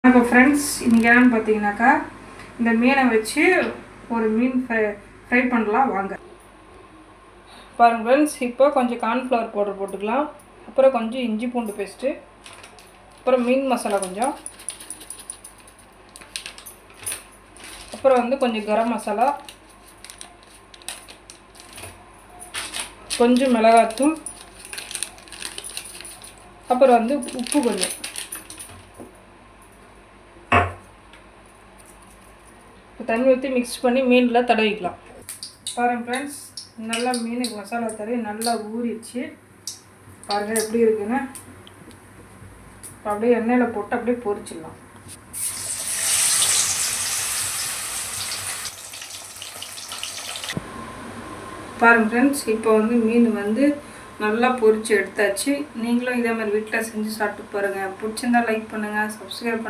இப்போ ஃப்ரெண்ட்ஸ் இன்றைக்கி என்னென்னு பார்த்தீங்கன்னாக்கா இந்த மீனை வச்சு ஒரு மீன் ஃப்ரை பண்ணலாம் வாங்க. பாருங்கள் ஃப்ரெண்ட்ஸ், இப்போ கொஞ்சம் கார்ன்ஃப்ளவர் பவுடர் போட்டுக்கலாம். அப்புறம் கொஞ்சம் இஞ்சி பூண்டு பேஸ்ட்டு, அப்புறம் மீன் மசாலா கொஞ்சம், அப்புறம் கொஞ்சம் கரம் மசாலா, கொஞ்சம் மிளகாத்தூள், அப்புறம் உப்பு கொஞ்சம். தண்ணி ஊற்றி மிக்ஸ் பண்ணி மீனில் தடவிக்கலாம். பாருங்கள் ஃப்ரெண்ட்ஸ், நல்லா மீனுக்கு மசாலா தடவி நல்லா ஊறிடுச்சு. பாருங்கள் எப்படி இருக்குன்னு. அப்படியே எண்ணெயில் போட்டு அப்படியே பொரிச்சிடலாம். பாருங்கள் ஃப்ரெண்ட்ஸ், இப்போ மீன் நல்லா பொரித்து எடுத்தாச்சு. நீங்களும் இதே மாதிரி வீட்டில் செஞ்சு சாப்பிட்டு பாருங்கள். பிடிச்சிருந்தா லைக் பண்ணுங்கள், சப்ஸ்கிரைப் பண்ணுங்கள்.